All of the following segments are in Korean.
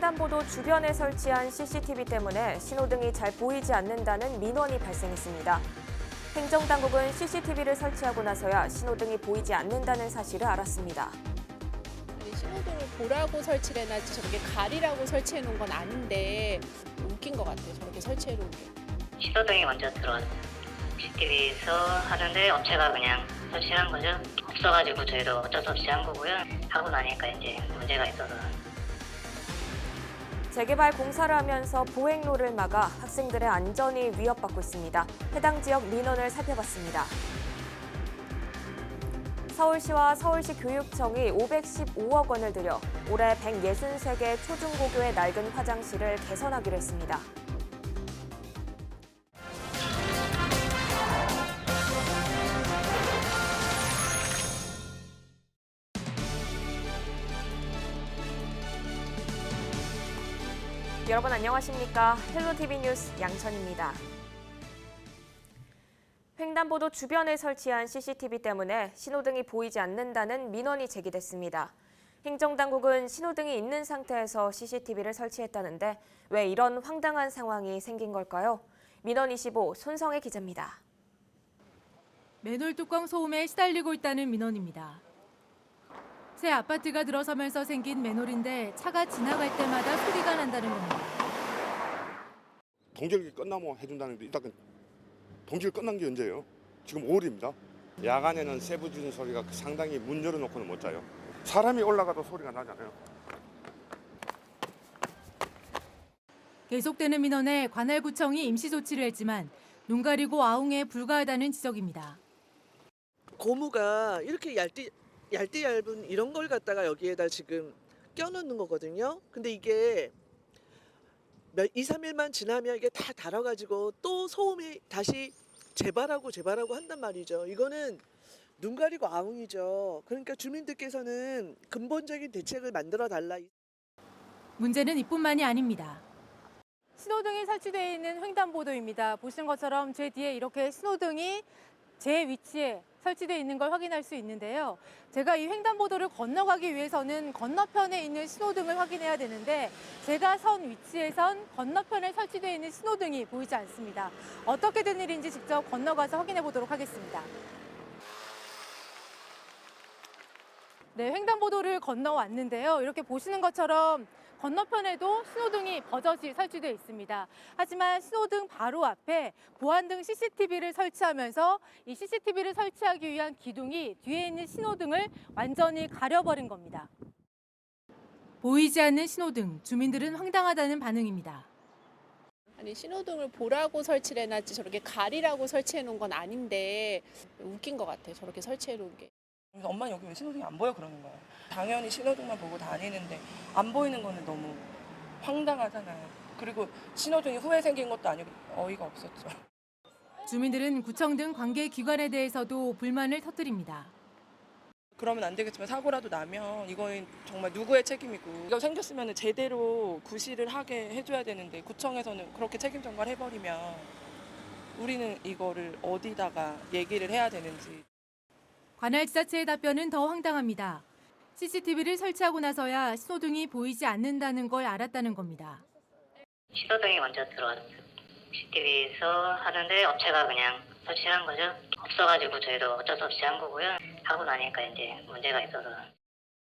횡단보도 주변에 설치한 CCTV 때문에 신호등이 잘 보이지 않는다는 민원이 발생했습니다. 행정당국은 CCTV를 설치하고 나서야 신호등이 보이지 않는다는 사실을 알았습니다. 아니, 신호등을 보라고 설치를 해놨지 저렇게 가리라고 설치해 놓은 건 아닌데 웃긴 것 같아요. 저렇게 설치해 놓은 게. 신호등이 먼저 들어왔어요. CCTV에서 하는데 업체가 그냥 설치한 거죠. 없어가지고 저희도 어쩔 수 없이 한 거고요. 하고 나니까 이제 문제가 있어서. 재개발 공사를 하면서 보행로를 막아 학생들의 안전이 위협받고 있습니다. 해당 지역 민원을 살펴봤습니다. 서울시와 서울시 교육청이 515억 원을 들여 올해 163개 초중고교의 낡은 화장실을 개선하기로 했습니다. 여러분 안녕하십니까? 헬로티비 뉴스 양천입니다. 횡단보도 주변에 설치한 CCTV 때문에 신호등이 보이지 않는다는 민원이 제기됐습니다. 행정당국은 신호등이 있는 상태에서 CCTV를 설치했다는데 왜 이런 황당한 상황이 생긴 걸까요? 민원25 손성혜 기자입니다. 맨홀 뚜껑 소음에 시달리고 있다는 민원입니다. 새 아파트가 들어서면서 생긴 맨홀인데 차가 지나갈 때마다 소리가 난다는 겁니다. 동절기 끝나면 해준다는데 일단 동절 끝난 게 언제예요? 지금 5월입니다. 야간에는 세부 지르는 소리가 상당히 문 열어놓고는 못 자요. 사람이 올라가도 소리가 나잖아요. 계속되는 민원에 관할구청이 임시 조치를 했지만 눈 가리고 아웅에 불과하다는 지적입니다. 고무가 이렇게 얇은 이런 걸 갖다가 여기에다 지금 껴놓는 거거든요. 근데 이게 2, 3일만 지나면 이게 다 닳아가지고 또 소음이 다시 재발하고 한단 말이죠. 이거는 눈 가리고 아웅이죠. 그러니까 주민들께서는 근본적인 대책을 만들어 달라. 문제는 이뿐만이 아닙니다. 신호등이 설치되어 있는 횡단보도입니다. 보시는 것처럼 제 뒤에 이렇게 신호등이 제 위치에 설치되어 있는 걸 확인할 수 있는데요. 제가 이 횡단보도를 건너가기 위해서는 건너편에 있는 신호등을 확인해야 되는데 제가 선 위치에선 건너편에 설치되어 있는 신호등이 보이지 않습니다. 어떻게 된 일인지 직접 건너가서 확인해 보도록 하겠습니다. 네, 횡단보도를 건너왔는데요. 이렇게 보시는 것처럼 건너편에도 신호등이 버젓이 설치되어 있습니다. 하지만 신호등 바로 앞에 보안등 CCTV를 설치하면서 이 CCTV를 설치하기 위한 기둥이 뒤에 있는 신호등을 완전히 가려버린 겁니다. 보이지 않는 신호등, 주민들은 황당하다는 반응입니다. 아니 신호등을 보라고 설치를 해놨지 저렇게 가리라고 설치해 놓은 건 아닌데 웃긴 것 같아요. 저렇게 설치해 놓은 게. 그래서 엄마 여기 왜 신호등이 안 보여 그러는 거예요. 당연히 신호등만 보고 다니는데 안 보이는 거는 너무 황당하잖아요. 그리고 신호등이 후에 생긴 것도 아니고 어이가 없었죠. 주민들은 구청 등 관계 기관에 대해서도 불만을 터뜨립니다. 그러면 안 되겠지만 사고라도 나면 이거는 정말 누구의 책임이고 이거 생겼으면 제대로 구실을 하게 해줘야 되는데 구청에서는 그렇게 책임 전가를 해버리면 우리는 이거를 어디다가 얘기를 해야 되는지. 관할 지자체의 답변은 더 황당합니다. CCTV를 설치하고 나서야 신호등이 보이지 않는다는 걸 알았다는 겁니다. 신호등이 먼저 들어왔어요. CCTV에서 하는데 업체가 그냥 설치한 거죠. 없어가지고 저희도 어쩔 수 없이 한 거고요. 하고 나니까 이제 문제가 있어서.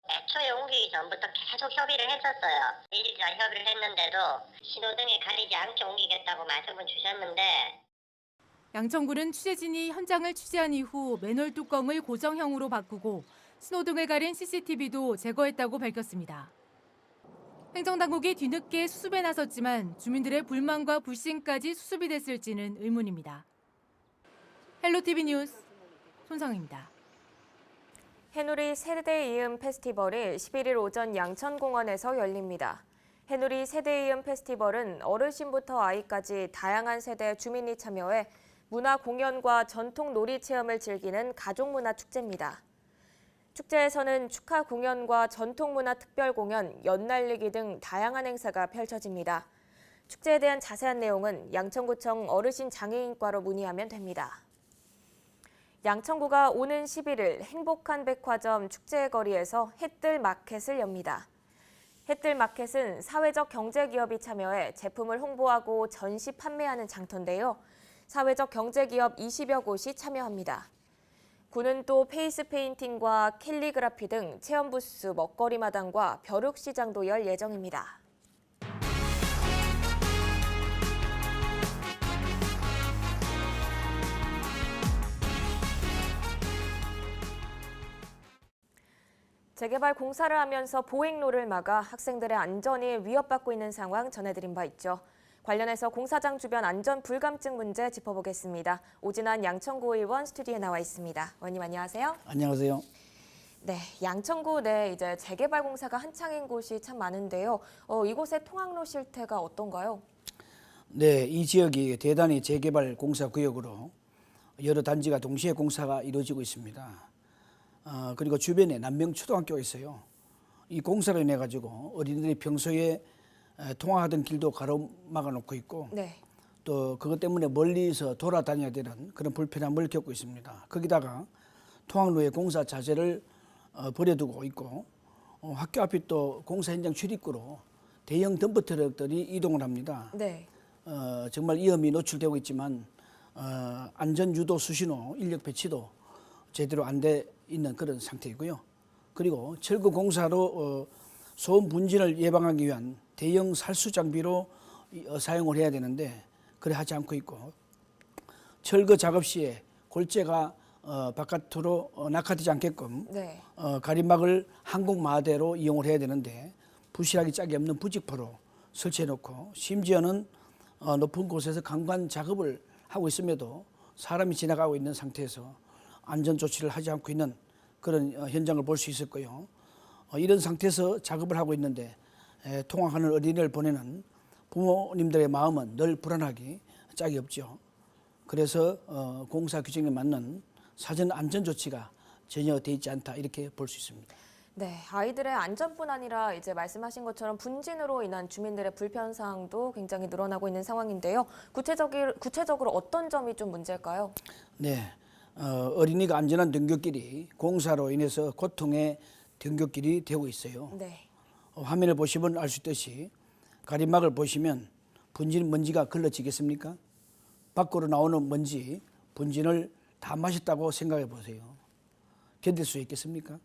애초에 옮기기 전부터 계속 협의를 했었어요. 일일이 협의를 했는데도 신호등이 가리지 않게 옮기겠다고 말씀을 주셨는데 양천구는 취재진이 현장을 취재한 이후 맨홀 뚜껑을 고정형으로 바꾸고 신호등을 가린 CCTV도 제거했다고 밝혔습니다. 행정당국이 뒤늦게 수습에 나섰지만 주민들의 불만과 불신까지 수습이 됐을지는 의문입니다. 헬로티비 뉴스 손성입니다. 해누리 세대 이음 페스티벌이 11일 오전 양천공원에서 열립니다. 해누리 세대 이음 페스티벌은 어르신부터 아이까지 다양한 세대 주민이 참여해 문화 공연과 전통 놀이 체험을 즐기는 가족문화 축제입니다. 축제에서는 축하 공연과 전통문화 특별 공연, 연날리기 등 다양한 행사가 펼쳐집니다. 축제에 대한 자세한 내용은 양천구청 어르신 장애인과로 문의하면 됩니다. 양천구가 오는 11일 행복한 백화점 축제의 거리에서 햇들 마켓을 엽니다. 햇뜰마켓은 사회적 경제기업이 참여해 제품을 홍보하고 전시 판매하는 장터인데요. 사회적 경제기업 20여 곳이 참여합니다. 군은 또 페이스 페인팅과 캘리그라피 등 체험 부스, 먹거리 마당과 벼룩 시장도 열 예정입니다. 재개발 공사를 하면서 보행로를 막아 학생들의 안전이 위협받고 있는 상황 전해드린 바 있죠. 관련해서 공사장 주변 안전 불감증 문제 짚어보겠습니다. 오진환 양천구 의원 스튜디오에 나와 있습니다. 의원님 안녕하세요. 안녕하세요. 네, 양천구 내 이제 재개발 공사가 한창인 곳이 참 많은데요. 이곳의 통학로 실태가 어떤가요? 네, 이 지역이 대단히 재개발 공사 구역으로 여러 단지가 동시에 공사가 이루어지고 있습니다. 그리고 주변에 남명초등학교가 있어요. 이 공사로 인해 가지고 어린이들이 평소에 통학하던 길도 가로막아 놓고 있고 네. 또 그것 때문에 멀리서 돌아다녀야 되는 그런 불편함을 겪고 있습니다. 거기다가 통학로의 공사 자재를 버려두고 있고 학교 앞이 또 공사 현장 출입구로 대형 덤프 트럭들이 이동을 합니다. 네. 정말 위험이 노출되고 있지만 안전 유도 수신호 인력 배치도 제대로 안 돼 있는 그런 상태이고요. 그리고 철거 공사로 소음 분진을 예방하기 위한 대형 살수 장비로 사용을 해야 되는데 그래 하지 않고 있고 철거 작업 시에 골재가 바깥으로 낙하되지 않게끔 네. 가림막을 항공마대로 이용을 해야 되는데 부실하기 짝이 없는 부직포로 설치해 놓고 심지어는 높은 곳에서 강관 작업을 하고 있음에도 사람이 지나가고 있는 상태에서 안전 조치를 하지 않고 있는 그런 현장을 볼 수 있을 거요. 이런 상태에서 작업을 하고 있는데 통학하는 어린이를 보내는 부모님들의 마음은 늘 불안하기 짝이 없죠. 그래서 공사 규정에 맞는 사전 안전 조치가 전혀 돼 있지 않다 이렇게 볼 수 있습니다. 네, 아이들의 안전뿐 아니라 이제 말씀하신 것처럼 분진으로 인한 주민들의 불편 사항도 굉장히 늘어나고 있는 상황인데요. 구체적으로 어떤 점이 좀 문제일까요? 네, 어린이가 안전한 등굣길이 공사로 인해서 고통의 등굣길이 되고 있어요. 네. 화면을 보시면 알 수 있듯이 가림막을 보시면 분진 먼지가 걸러지겠습니까? 밖으로 나오는 먼지, 분진을 다 마셨다고 생각해 보세요. 견딜 수 있겠습니까?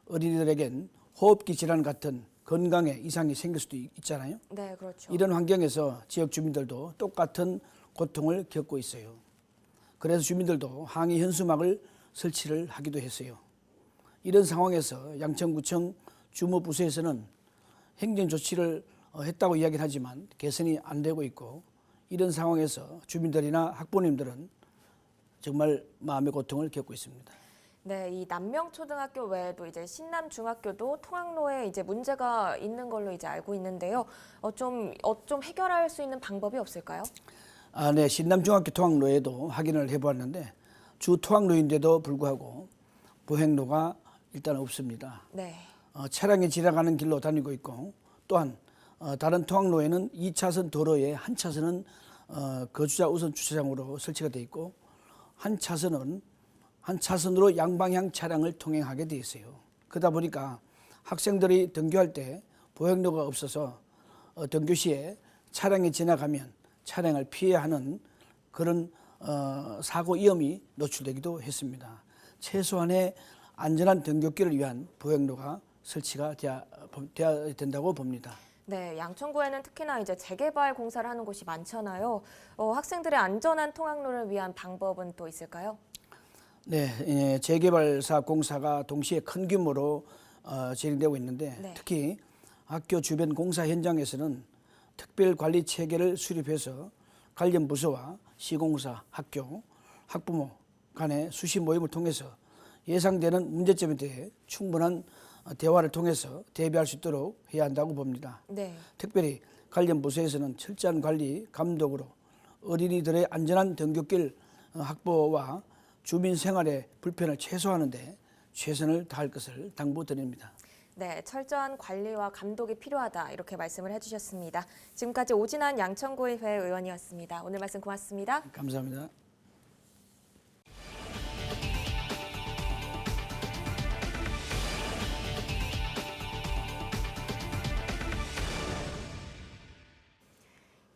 어린이들에겐 호흡기 질환 같은 건강에 이상이 생길 수도 있잖아요. 네, 그렇죠. 이런 환경에서 지역 주민들도 똑같은 고통을 겪고 있어요. 그래서 주민들도 항의 현수막을 설치를 하기도 했어요. 이런 상황에서 양천구청 주무부서에서는 행정 조치를 했다고 이야기를 하지만 개선이 안 되고 있고 이런 상황에서 주민들이나 학부모님들은 정말 마음의 고통을 겪고 있습니다. 네, 이 남명초등학교 외에도 이제 신남중학교도 통학로에 이제 문제가 있는 걸로 이제 알고 있는데요. 좀 해결할 수 있는 방법이 없을까요? 네, 신남중학교 통학로에도 확인을 해보았는데 주 통학로인데도 불구하고 보행로가 일단 없습니다. 네. 차량이 지나가는 길로 다니고 있고 또한 다른 통학로에는 2차선 도로에 한 차선은 거주자 우선 주차장으로 설치가 돼 있고 한 차선으로 양방향 차량을 통행하게 돼 있어요. 그러다 보니까 학생들이 등교할 때 보행로가 없어서 등교 시에 차량이 지나가면 차량을 피해야 하는 그런 사고 위험이 노출되기도 했습니다. 최소한의 안전한 등굣길을 위한 보행로가 설치가 돼야 된다고 봅니다. 네, 양천구에는 특히나 이제 재개발 공사를 하는 곳이 많잖아요. 학생들의 안전한 통학로를 위한 방법은 또 있을까요? 네, 재개발 사업 공사가 동시에 큰 규모로 진행되고 있는데 네. 특히 학교 주변 공사 현장에서는 특별 관리 체계를 수립해서 관련 부서와 시공사, 학교, 학부모 간의 수시 모임을 통해서 예상되는 문제점에 대해 충분한 대화를 통해서 대비할 수 있도록 해야 한다고 봅니다. 네. 특별히 관련 부서에서는 철저한 관리, 감독으로 어린이들의 안전한 등굣길 확보와 주민 생활의 불편을 최소화하는 데 최선을 다할 것을 당부드립니다. 네, 철저한 관리와 감독이 필요하다 이렇게 말씀을 해주셨습니다. 지금까지 오진환 양천구의회 의원이었습니다. 오늘 말씀 고맙습니다. 감사합니다.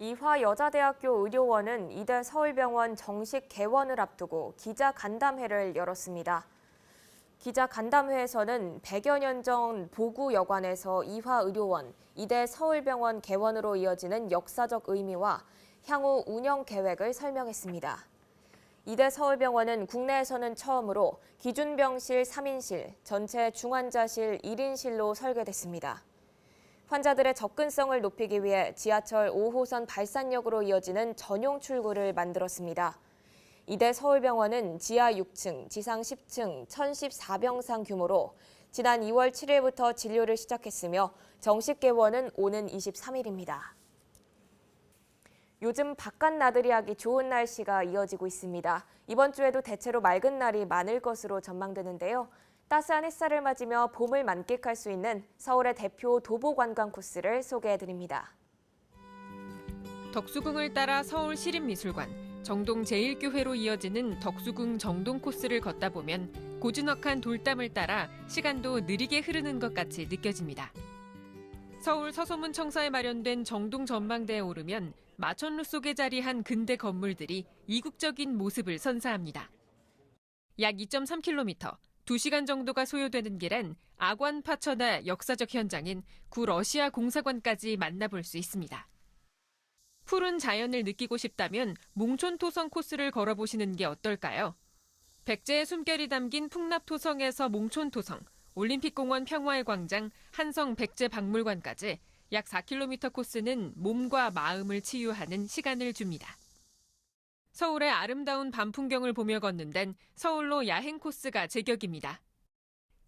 이화여자대학교 의료원은 이대 서울병원 정식 개원을 앞두고 기자간담회를 열었습니다. 기자간담회에서는 100여 년 전 보구여관에서 이화의료원, 이대 서울병원 개원으로 이어지는 역사적 의미와 향후 운영 계획을 설명했습니다. 이대 서울병원은 국내에서는 처음으로 기준병실 3인실, 전체 중환자실 1인실로 설계됐습니다. 환자들의 접근성을 높이기 위해 지하철 5호선 발산역으로 이어지는 전용 출구를 만들었습니다. 이대 서울병원은 지하 6층, 지상 10층, 1014병상 규모로 지난 2월 7일부터 진료를 시작했으며 정식 개원은 오는 23일입니다. 요즘 바깥 나들이 하기 좋은 날씨가 이어지고 있습니다. 이번 주에도 대체로 맑은 날이 많을 것으로 전망되는데요. 따스한 햇살을 맞으며 봄을 만끽할 수 있는 서울의 대표 도보 관광 코스를 소개해드립니다. 덕수궁을 따라 서울 시립미술관, 정동 제1교회로 이어지는 덕수궁 정동 코스를 걷다 보면 고즈넉한 돌담을 따라 시간도 느리게 흐르는 것 같이 느껴집니다. 서울 서소문 청사에 마련된 정동 전망대에 오르면 마천루 속에 자리한 근대 건물들이 이국적인 모습을 선사합니다. 약 2.3km, 2시간 정도가 소요되는 길엔 아관 파천의 역사적 현장인 구 러시아 공사관까지 만나볼 수 있습니다. 푸른 자연을 느끼고 싶다면 몽촌토성 코스를 걸어보시는 게 어떨까요? 백제의 숨결이 담긴 풍납토성에서 몽촌토성, 올림픽공원 평화의 광장, 한성 백제박물관까지 약 4km 코스는 몸과 마음을 치유하는 시간을 줍니다. 서울의 아름다운 밤 풍경을 보며 걷는 데는 서울로 야행 코스가 제격입니다.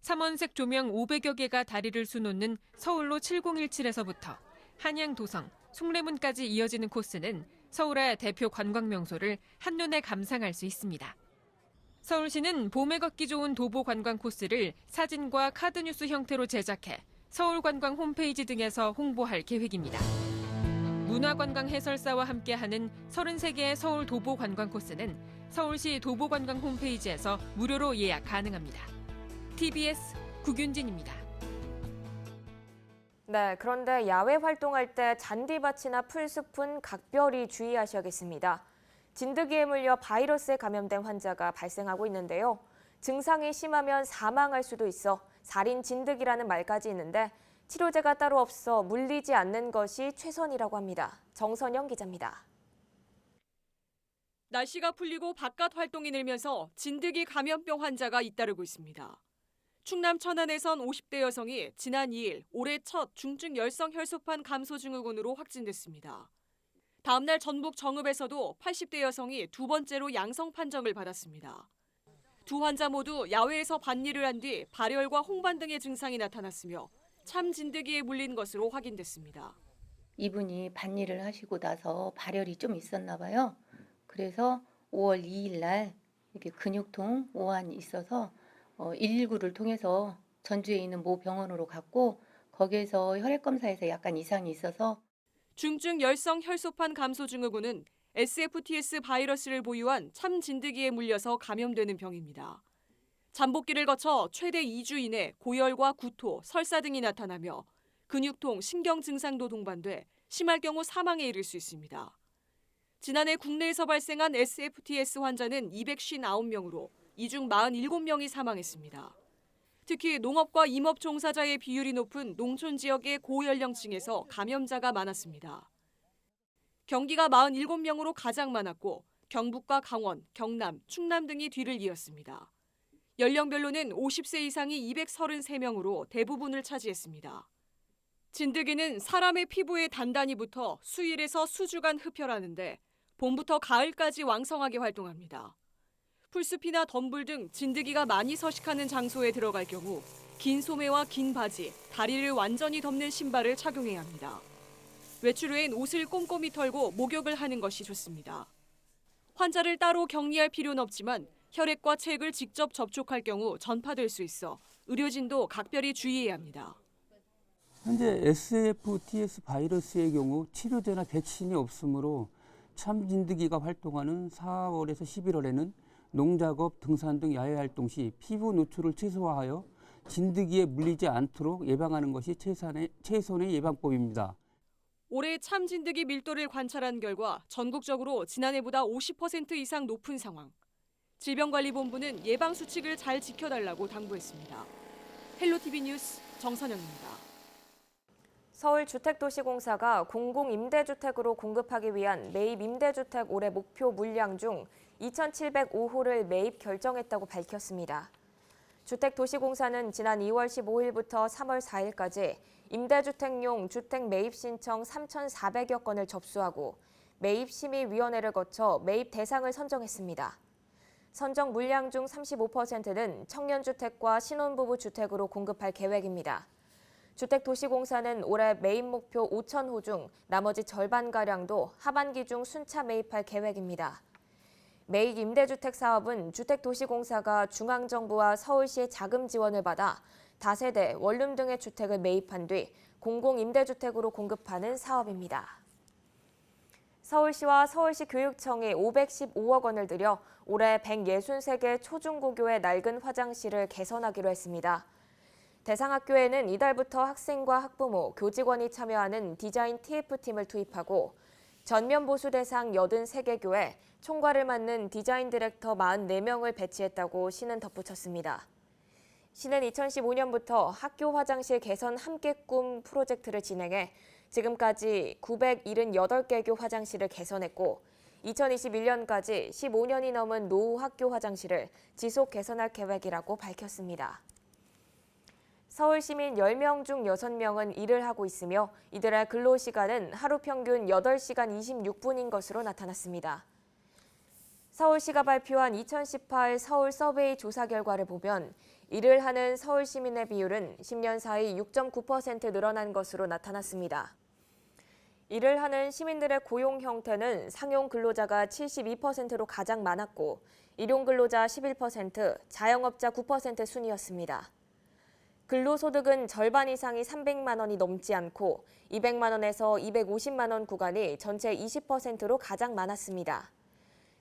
삼원색 조명 500여 개가 다리를 수놓는 서울로 7017에서부터 한양도성, 숭례문까지 이어지는 코스는 서울의 대표 관광 명소를 한눈에 감상할 수 있습니다. 서울시는 봄에 걷기 좋은 도보 관광 코스를 사진과 카드뉴스 형태로 제작해 서울관광 홈페이지 등에서 홍보할 계획입니다. 문화관광 해설사와 함께하는 33개의 서울 도보 관광 코스는 서울시 도보관광 홈페이지에서 무료로 예약 가능합니다. TBS 구균진입니다. 네, 그런데 야외 활동할 때 잔디밭이나 풀숲은 각별히 주의하셔야겠습니다. 진드기에 물려 바이러스에 감염된 환자가 발생하고 있는데요. 증상이 심하면 사망할 수도 있어 살인 진드기라는 말까지 있는데 치료제가 따로 없어 물리지 않는 것이 최선이라고 합니다. 정선영 기자입니다. 날씨가 풀리고 바깥 활동이 늘면서 진드기 감염병 환자가 잇따르고 있습니다. 충남 천안에선 50대 여성이 지난 2일 올해 첫 중증 열성 혈소판 감소 증후군으로 확진됐습니다. 다음 날 전북 정읍에서도 80대 여성이 두 번째로 양성 판정을 받았습니다. 두 환자 모두 야외에서 밭일을 한 뒤 발열과 홍반 등의 증상이 나타났으며 참 진드기에 물린 것으로 확인됐습니다. 이분이 밭일을 하시고 나서 발열이 좀 있었나 봐요. 그래서 5월 2일 날 이렇게 근육통, 오한이 있어서 119를 통해서 전주에 있는 모 병원으로 갔고 거기에서 혈액 검사에서 약간 이상이 있어서 중증 열성 혈소판 감소 증후군은 SFTS 바이러스를 보유한 참 진드기에 물려서 감염되는 병입니다. 잠복기를 거쳐 최대 2주 이내 고열과 구토, 설사 등이 나타나며 근육통, 신경 증상도 동반돼 심할 경우 사망에 이를 수 있습니다. 지난해 국내에서 발생한 SFTS 환자는 259명으로 이 중 47명이 사망했습니다. 특히 농업과 임업 종사자의 비율이 높은 농촌 지역의 고연령층에서 감염자가 많았습니다. 경기가 47명으로 가장 많았고 경북과 강원, 경남, 충남 등이 뒤를 이었습니다. 연령별로는 50세 이상이 233명으로 대부분을 차지했습니다. 진드기는 사람의 피부에 단단히 붙어 수일에서 수주간 흡혈하는데 봄부터 가을까지 왕성하게 활동합니다. 풀숲이나 덤불 등 진드기가 많이 서식하는 장소에 들어갈 경우 긴 소매와 긴 바지, 다리를 완전히 덮는 신발을 착용해야 합니다. 외출 후엔 옷을 꼼꼼히 털고 목욕을 하는 것이 좋습니다. 환자를 따로 격리할 필요는 없지만 혈액과 체액을 직접 접촉할 경우 전파될 수 있어 의료진도 각별히 주의해야 합니다. 현재 SFTS 바이러스의 경우 치료제나 백신이 없으므로 참 진드기가 활동하는 4월에서 11월에는 농작업, 등산 등 야외 활동 시 피부 노출을 최소화하여 진드기에 물리지 않도록 예방하는 것이 최선의 예방법입니다. 올해 참진드기 밀도를 관찰한 결과 전국적으로 지난해보다 50% 이상 높은 상황. 질병관리본부는 예방 수칙을 잘 지켜달라고 당부했습니다. 헬로티비 뉴스 정선영입니다. 서울주택도시공사가 공공임대주택으로 공급하기 위한 매입 임대주택 올해 목표 물량 중 2,705호를 매입 결정했다고 밝혔습니다. 주택도시공사는 지난 2월 15일부터 3월 4일까지 임대주택용 주택 매입 신청 3,400여 건을 접수하고 매입심의위원회를 거쳐 매입 대상을 선정했습니다. 선정 물량 중 35%는 청년주택과 신혼부부 주택으로 공급할 계획입니다. 주택도시공사는 올해 매입 목표 5,000호 중 나머지 절반가량도 하반기 중 순차 매입할 계획입니다. 매입 임대주택 사업은 주택도시공사가 중앙정부와 서울시의 자금 지원을 받아 다세대, 원룸 등의 주택을 매입한 뒤 공공임대주택으로 공급하는 사업입니다. 서울시와 서울시 교육청이 515억 원을 들여 올해 163개 초중고교의 낡은 화장실을 개선하기로 했습니다. 대상 학교에는 이달부터 학생과 학부모, 교직원이 참여하는 디자인 TF팀을 투입하고 전면 보수 대상 83개 교에 총괄을 맡는 디자인 디렉터 44명을 배치했다고 시는 덧붙였습니다. 시는 2015년부터 학교 화장실 개선 함께 꿈 프로젝트를 진행해 지금까지 978개 교 화장실을 개선했고 2021년까지 15년이 넘은 노후 학교 화장실을 지속 개선할 계획이라고 밝혔습니다. 서울 시민 10명 중 6명은 일을 하고 있으며 이들의 근로시간은 하루 평균 8시간 26분인 것으로 나타났습니다. 서울시가 발표한 2018 서울 서베이 조사 결과를 보면 일을 하는 서울 시민의 비율은 10년 사이 6.9% 늘어난 것으로 나타났습니다. 일을 하는 시민들의 고용 형태는 상용 근로자가 72%로 가장 많았고 일용 근로자 11%, 자영업자 9% 순이었습니다. 근로소득은 절반 이상이 300만 원이 넘지 않고 200만 원에서 250만 원 구간이 전체 20%로 가장 많았습니다.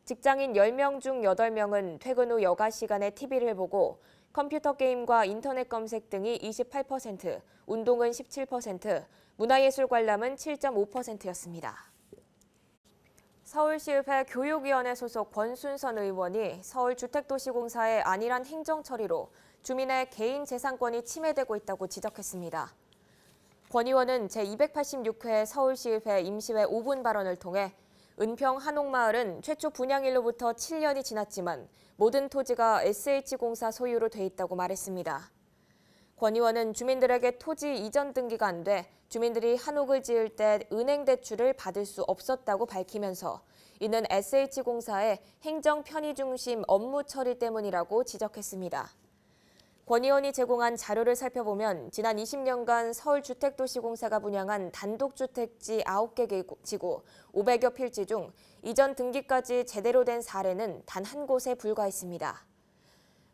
직장인 10명 중 8명은 퇴근 후 여가 시간에 TV를 보고 컴퓨터 게임과 인터넷 검색 등이 28%, 운동은 17%, 문화예술 관람은 7.5%였습니다. 서울시의회 교육위원회 소속 권순선 의원이 서울주택도시공사의 안일한 행정 처리로 주민의 개인 재산권이 침해되고 있다고 지적했습니다. 권 의원은 제286회 서울시의회 임시회 5분 발언을 통해 은평 한옥마을은 최초 분양일로부터 7년이 지났지만 모든 토지가 SH공사 소유로 돼 있다고 말했습니다. 권 의원은 주민들에게 토지 이전 등기가 안 돼 주민들이 한옥을 지을 때 은행 대출을 받을 수 없었다고 밝히면서 이는 SH공사의 행정 편의 중심 업무 처리 때문이라고 지적했습니다. 권 의원이 제공한 자료를 살펴보면 지난 20년간 서울주택도시공사가 분양한 단독주택지 9개 지구 500여 필지 중 이전 등기까지 제대로 된 사례는 단 한 곳에 불과했습니다.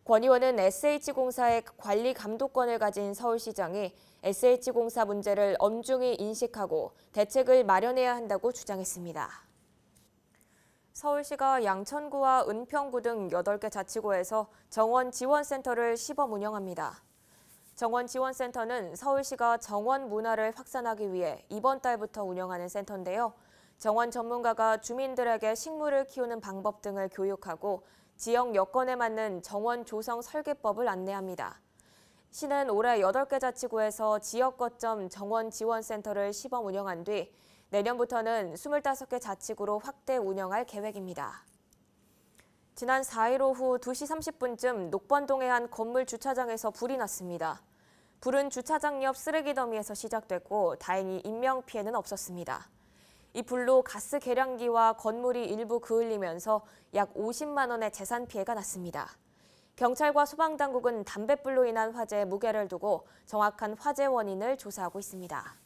권 의원은 SH공사의 관리 감독권을 가진 서울시장이 SH공사 문제를 엄중히 인식하고 대책을 마련해야 한다고 주장했습니다. 서울시가 양천구와 은평구 등 8개 자치구에서 정원 지원센터를 시범 운영합니다. 정원 지원센터는 서울시가 정원 문화를 확산하기 위해 이번 달부터 운영하는 센터인데요. 정원 전문가가 주민들에게 식물을 키우는 방법 등을 교육하고 지역 여건에 맞는 정원 조성 설계법을 안내합니다. 시는 올해 8개 자치구에서 지역 거점 정원 지원센터를 시범 운영한 뒤 내년부터는 25개 자치구로 확대 운영할 계획입니다. 지난 4일 오후 2시 30분쯤 녹번동의 한 건물 주차장에서 불이 났습니다. 불은 주차장 옆 쓰레기 더미에서 시작됐고 다행히 인명피해는 없었습니다. 이 불로 가스 계량기와 건물이 일부 그을리면서 약 50만 원의 재산 피해가 났습니다. 경찰과 소방당국은 담뱃불로 인한 화재에 무게를 두고 정확한 화재 원인을 조사하고 있습니다.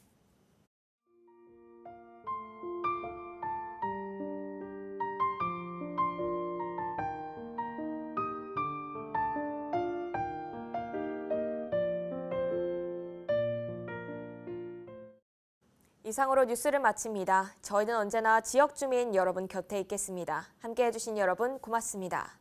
이상으로 뉴스를 마칩니다. 저희는 언제나 지역 주민 여러분 곁에 있겠습니다. 함께해 주신 여러분 고맙습니다.